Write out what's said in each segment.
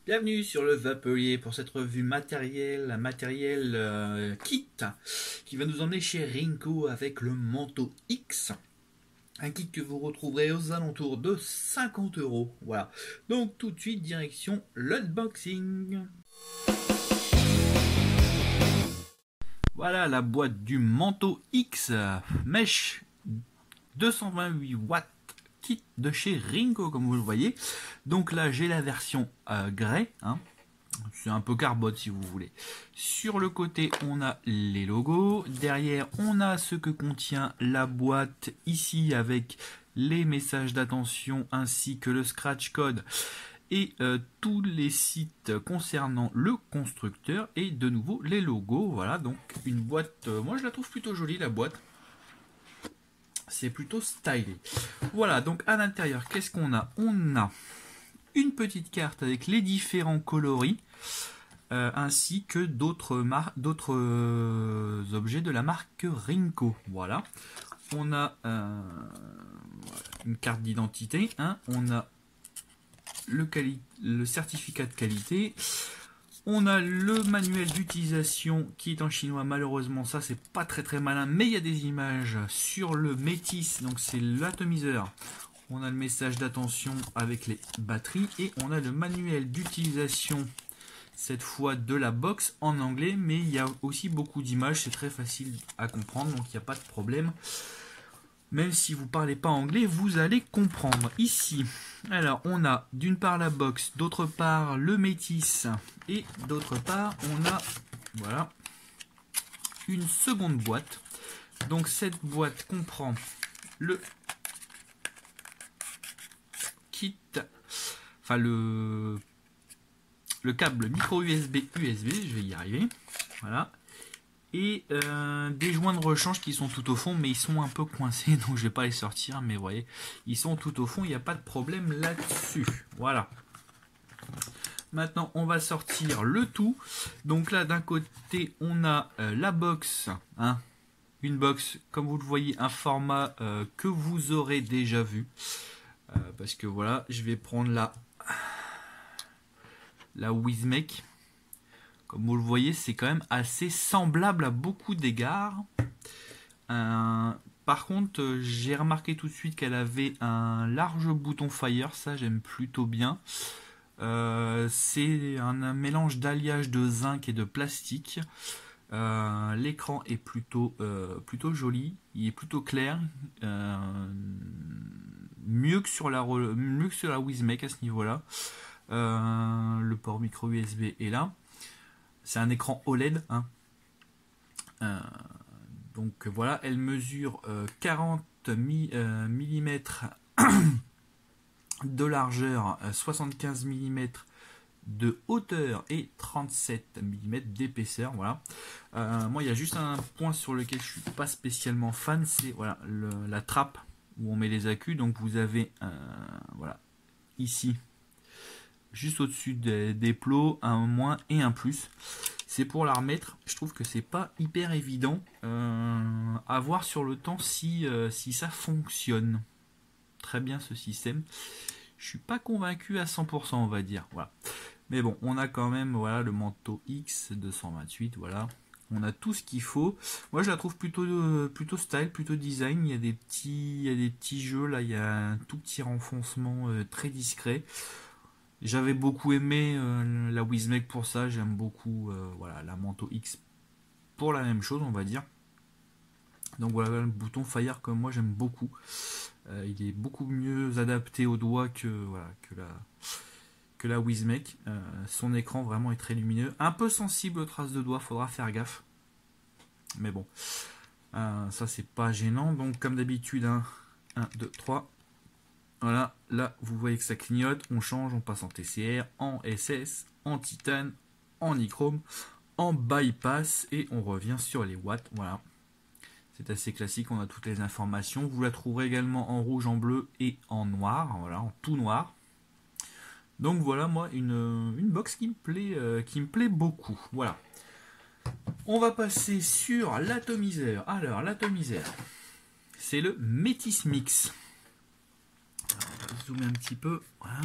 Bienvenue sur le Vapelier pour cette revue matériel kit qui va nous emmener chez Rinko avec le Manto X. Un kit que vous retrouverez aux alentours de 50 €. Voilà. Donc tout de suite, direction l'unboxing. Voilà la boîte du Manto X mèche 228 watts. Kit de chez Rinko, comme vous le voyez. Donc là j'ai la version grey, hein. C'est un peu carbone si vous voulez. Sur le côté on a les logos, derrière on a ce que contient la boîte ici avec les messages d'attention ainsi que le scratch code et tous les sites concernant le constructeur et de nouveau les logos. Voilà, donc une boîte, moi je la trouve plutôt jolie la boîte. C'est plutôt stylé. Voilà, donc à l'intérieur, qu'est-ce qu'on a? On a une petite carte avec les différents coloris, ainsi que d'autres objets de la marque Rinko. Voilà. On a une carte d'identité, hein. On a le certificat de qualité. On a le manuel d'utilisation qui est en chinois, malheureusement ça c'est pas très malin, mais il y a des images sur le Métis, donc c'est l'atomiseur. On a le message d'attention avec les batteries et on a le manuel d'utilisation, cette fois de la box en anglais, mais il y a aussi beaucoup d'images, c'est très facile à comprendre, donc il n'y a pas de problème. Même si vous ne parlez pas anglais, vous allez comprendre. Ici, alors on a d'une part la box, d'autre part le Métis, et d'autre part on a voilà une seconde boîte. Donc cette boîte comprend le kit, enfin le câble micro USB, je vais y arriver. Voilà. Et des joints de rechange qui sont tout au fond, mais ils sont un peu coincés, donc je vais pas les sortir, mais vous voyez, ils sont tout au fond, il n'y a pas de problème là-dessus. Voilà. Maintenant, on va sortir le tout. Donc là, d'un côté, on a la box, hein, une box, comme vous le voyez, un format que vous aurez déjà vu. Parce que voilà, je vais prendre la Wismec. Comme vous le voyez, c'est quand même assez semblable à beaucoup d'égards. Par contre, j'ai remarqué tout de suite qu'elle avait un large bouton Fire. Ça, j'aime plutôt bien. C'est un mélange d'alliage de zinc et de plastique. L'écran est plutôt joli. Il est plutôt clair. Mieux que sur la Wismec à ce niveau-là. Le port micro USB est là. C'est un écran OLED, hein. Donc voilà, elle mesure 40 mm de largeur, 75 mm de hauteur et 37 mm d'épaisseur. Voilà. Moi, il y a juste un point sur lequel je suis pas spécialement fan, c'est voilà la trappe où on met les accus. Donc vous avez voilà ici, juste au-dessus des plots, un moins et un plus. C'est pour la remettre. Je trouve que c'est pas hyper évident à voir sur le temps si ça fonctionne très bien ce système. Je suis pas convaincu à 100%, on va dire. Voilà. Mais bon, on a quand même voilà le Manto X 228. Voilà. On a tout ce qu'il faut. Moi, je la trouve plutôt style, plutôt design. Il y a des petits jeux là. Il y a un tout petit renfoncement très discret. J'avais beaucoup aimé la Wismec pour ça, j'aime beaucoup voilà, la Manto X pour la même chose, on va dire. Donc voilà, le bouton Fire comme moi j'aime beaucoup. Il est beaucoup mieux adapté au doigt que la Wismec. Son écran vraiment est très lumineux, un peu sensible aux traces de doigts, faudra faire gaffe. Mais bon, ça c'est pas gênant. Donc comme d'habitude, 1, 2, 3. Voilà, là vous voyez que ça clignote, on change, on passe en TCR, en SS, en titane, en nichrome, en bypass et on revient sur les watts. Voilà, c'est assez classique, on a toutes les informations. Vous la trouverez également en rouge, en bleu et en noir, voilà, en tout noir. Donc voilà, moi une box qui me plaît beaucoup. Voilà, on va passer sur l'atomiseur. Alors l'atomiseur, c'est le Métis Mix. Zoomer un petit peu, voilà.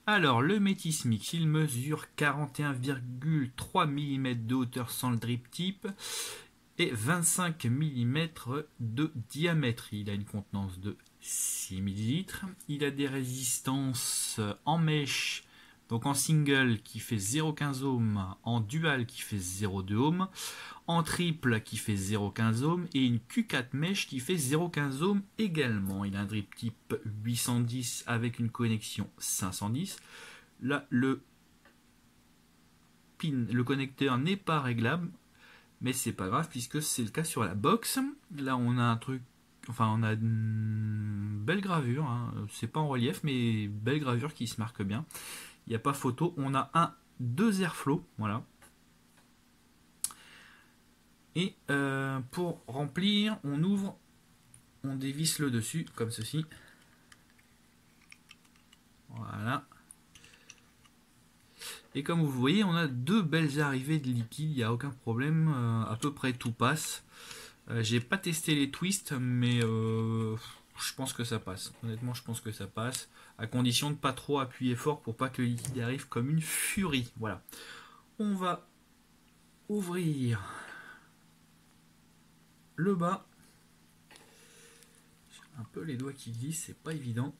Alors, le Métis Mix, il mesure 41,3 mm de hauteur sans le drip tip et 25 mm de diamètre. Il a une contenance de 6 ml. Il a des résistances en mèche, donc en single qui fait 0,15 ohm, en dual qui fait 0,2 ohm, en triple qui fait 0,15 ohm et une Q4 mèche qui fait 0,15 ohm également. Il a un drip type 810 avec une connexion 510. Là, le connecteur n'est pas réglable, mais c'est pas grave puisque c'est le cas sur la box. Là, on a un truc, enfin, on a une belle gravure, hein. C'est pas en relief, mais belle gravure qui se marque bien. Il n'y a pas photo. On a deux airflow, voilà. Et pour remplir, on ouvre, on dévisse le dessus comme ceci. Voilà. Et comme vous voyez, on a deux belles arrivées de liquide, il n'y a aucun problème, à peu près tout passe. J'ai pas testé les twists, mais je pense que ça passe. Honnêtement, je pense que ça passe, à condition de pas trop appuyer fort pour pas que le liquide arrive comme une furie. Voilà. On va ouvrir le bas. J'ai un peu les doigts qui glissent, c'est pas évident.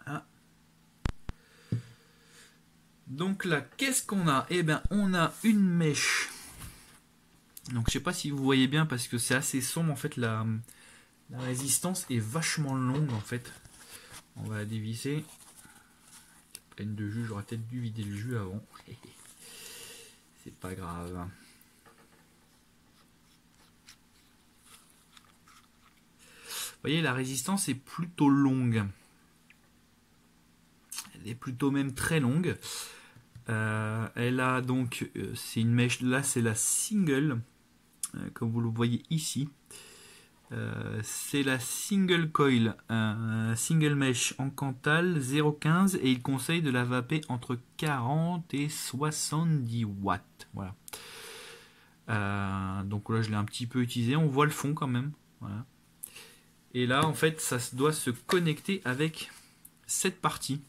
Voilà. Donc là, qu'est-ce qu'on a? Eh bien, on a une mèche. Donc je sais pas si vous voyez bien parce que c'est assez sombre en fait, la résistance est vachement longue en fait. On va la dévisser. Peine de jus, j'aurais peut-être dû vider le jus avant. C'est pas grave. Vous voyez, la résistance est plutôt longue. Elle est plutôt même très longue. Elle a donc, c'est une mèche, là c'est la single, comme vous le voyez ici. C'est la single coil, single mesh en Cantal 0,15 et il conseille de la vaper entre 40 et 70 watts. Voilà. Donc là je l'ai un petit peu utilisé, on voit le fond quand même. Voilà. Et là en fait ça doit se connecter avec cette partie.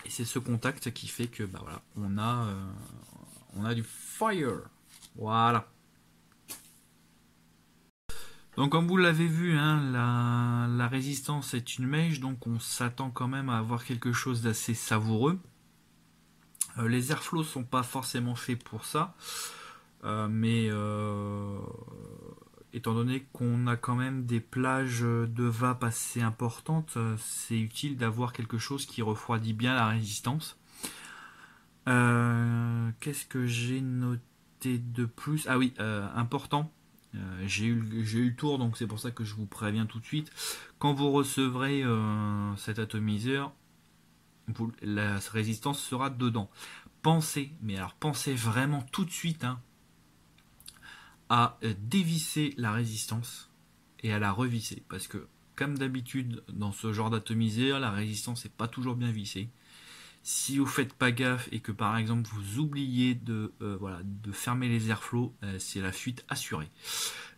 Et c'est ce contact qui fait que bah voilà, on a du fire. Voilà. Donc comme vous l'avez vu, hein, la résistance est une mèche, donc on s'attend quand même à avoir quelque chose d'assez savoureux. Les airflows sont pas forcément faits pour ça, mais étant donné qu'on a quand même des plages de vape assez importantes, c'est utile d'avoir quelque chose qui refroidit bien la résistance. Qu'est-ce que j'ai noté de plus? Ah oui, important. J'ai eu le tour, donc c'est pour ça que je vous préviens tout de suite. Quand vous recevrez cet atomiseur, la résistance sera dedans. Pensez, mais alors pensez vraiment tout de suite à dévisser la résistance et à la revisser. Parce que, comme d'habitude, dans ce genre d'atomiseur, la résistance n'est pas toujours bien vissée. Si vous faites pas gaffe et que par exemple vous oubliez de fermer les airflows, c'est la fuite assurée.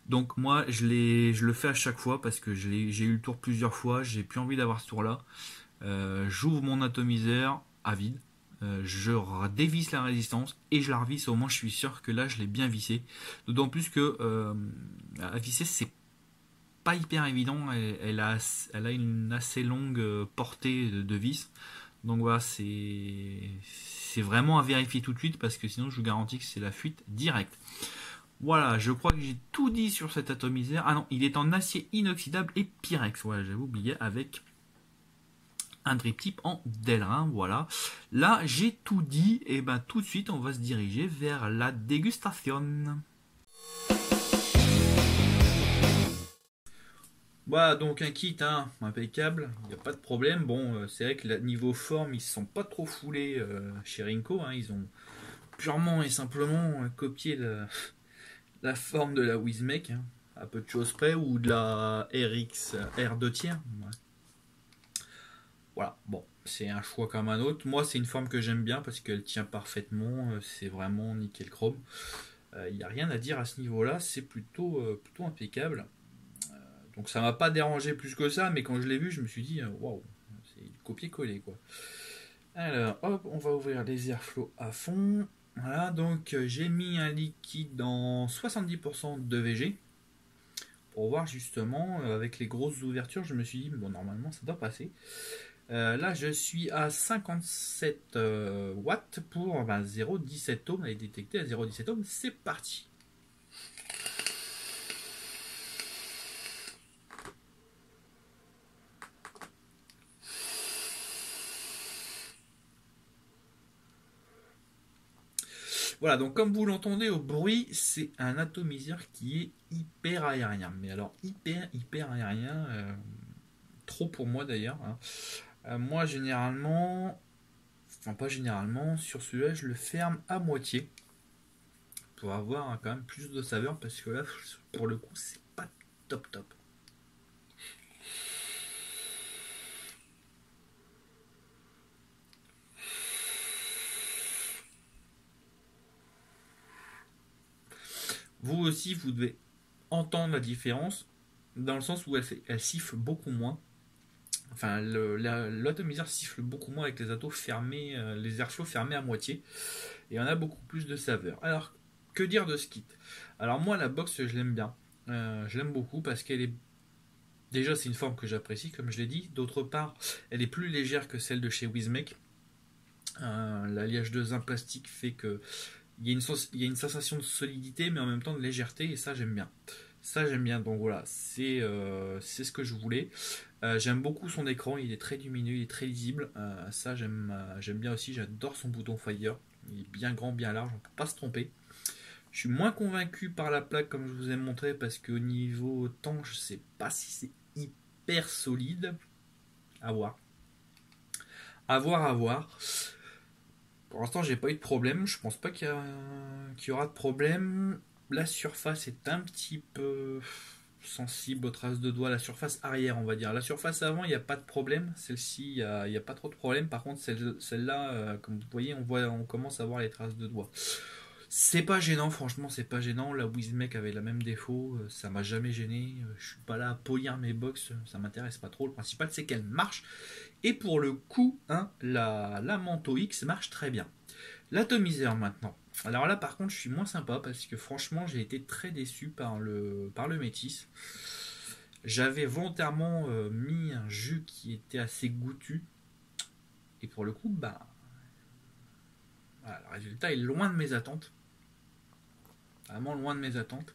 Donc moi je le fais à chaque fois parce que j'ai eu le tour plusieurs fois, j'ai plus envie d'avoir ce tour là. J'ouvre mon atomiseur à vide, je dévisse la résistance et je la revisse, au moins je suis sûr que là je l'ai bien vissé. D'autant plus que à visser c'est pas hyper évident, elle a une assez longue portée de vis. Donc voilà, c'est vraiment à vérifier tout de suite parce que sinon je vous garantis que c'est la fuite directe. Voilà, je crois que j'ai tout dit sur cet atomiseur. Ah non, il est en acier inoxydable et Pyrex. Voilà, j'avais oublié, avec un drip tip en Delrin. Voilà. Là, j'ai tout dit. Et ben tout de suite, on va se diriger vers la dégustation. Voilà, donc un kit impeccable, il n'y a pas de problème. Bon, c'est vrai que niveau forme, ils ne se sont pas trop foulés chez Rinko. Ils ont purement et simplement copié la forme de la Wismec, à peu de choses près, ou de la RX R2 tiers. Ouais. Voilà, bon, c'est un choix comme un autre. Moi, c'est une forme que j'aime bien parce qu'elle tient parfaitement, c'est vraiment nickel chrome. Il n'y a rien à dire à ce niveau-là, c'est plutôt impeccable. Donc ça m'a pas dérangé plus que ça, mais quand je l'ai vu, je me suis dit, waouh, c'est copier-coller quoi. Alors, hop, on va ouvrir les airflow à fond. Voilà, donc j'ai mis un liquide dans 70% de VG pour voir justement, avec les grosses ouvertures, je me suis dit, bon, normalement ça doit passer. Là, je suis à 57 watts pour 0,17 ohms. Elle est détectée à 0,17 ohms. C'est parti. Voilà, donc comme vous l'entendez au bruit, c'est un atomiseur qui est hyper aérien. Mais alors hyper aérien, trop pour moi d'ailleurs, hein. Moi généralement, enfin pas généralement, sur celui-là je le ferme à moitié pour avoir quand même plus de saveur parce que là pour le coup c'est pas top. Vous aussi vous devez entendre la différence dans le sens où elle siffle beaucoup moins. Enfin, l'atomiseur siffle beaucoup moins avec les atos fermés, les airflows fermés à moitié, et on a beaucoup plus de saveur. Alors, que dire de ce kit? Alors moi, la box, je l'aime bien. Je l'aime beaucoup parce qu'elle est... Déjà, c'est une forme que j'apprécie, comme je l'ai dit. D'autre part, elle est plus légère que celle de chez Wizmec. L'alliage de zinc plastique fait que il y a une sensation de solidité, mais en même temps de légèreté, et ça, j'aime bien. Ça, j'aime bien. Donc voilà, c'est ce que je voulais. J'aime beaucoup son écran, il est très lumineux, il est très lisible. Ça, j'aime bien aussi. J'adore son bouton Fire. Il est bien grand, bien large, on ne peut pas se tromper. Je suis moins convaincu par la plaque, comme je vous ai montré, parce qu'au niveau temps, je ne sais pas si c'est hyper solide. À voir. À voir, à voir. Pour l'instant, j'ai pas eu de problème. Je pense pas qu'il y aura de problème. La surface est un petit peu sensible aux traces de doigts. La surface arrière, on va dire. La surface avant, il n'y a pas de problème. Celle-ci, il y a pas trop de problème. Par contre, celle-là, comme vous voyez, on commence à voir les traces de doigts. C'est pas gênant, franchement, c'est pas gênant. La Wizmec avait la même défaut. Ça m'a jamais gêné. Je suis pas là à polir mes box. Ça m'intéresse pas trop. Le principal, c'est qu'elle marche. Et pour le coup, hein, la Manto X marche très bien. L'atomiseur maintenant. Alors là par contre je suis moins sympa parce que franchement j'ai été très déçu par le Métis. J'avais volontairement mis un jus qui était assez goûtu. Et pour le coup, bah, voilà, le résultat est loin de mes attentes. Vraiment loin de mes attentes.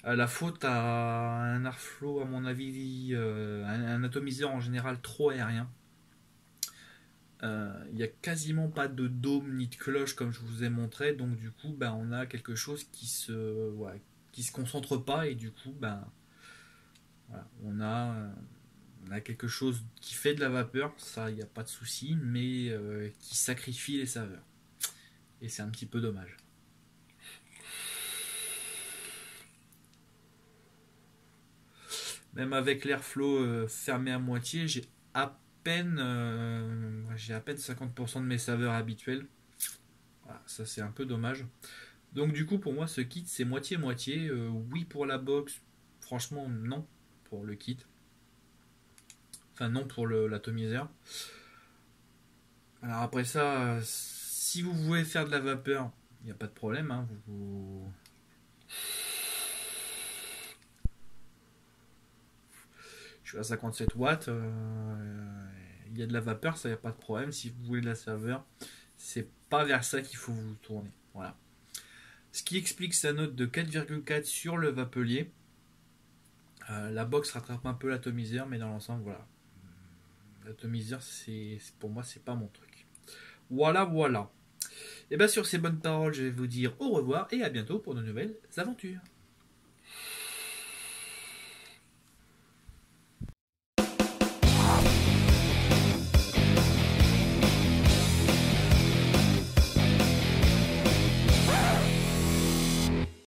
La faute à un airflow, à mon avis, un atomiseur en général trop aérien. Il n'y a quasiment pas de dôme ni de cloche comme je vous ai montré, donc du coup bah, on a quelque chose qui se concentre pas et du coup bah, voilà, on a quelque chose qui fait de la vapeur, ça il n'y a pas de souci, mais qui sacrifie les saveurs. Et c'est un petit peu dommage. Même avec l'airflow fermé à moitié, j'ai à peine 50% de mes saveurs habituelles. Voilà, ça c'est un peu dommage. Donc du coup pour moi ce kit c'est moitié-moitié. Oui pour la box, franchement non pour le kit. Enfin non pour l'atomiseur. Alors après ça, si vous voulez faire de la vapeur, il n'y a pas de problème. Hein, Je suis à 57 watts. Il y a de la vapeur, ça, il n'y a pas de problème. Si vous voulez de la saveur, c'est pas vers ça qu'il faut vous tourner. Voilà. Ce qui explique sa note de 4,4 sur le vapelier. La box rattrape un peu l'atomiseur, mais dans l'ensemble, voilà. L'atomiseur, pour moi, c'est pas mon truc. Voilà. Et bien sur ces bonnes paroles, je vais vous dire au revoir et à bientôt pour de nouvelles aventures.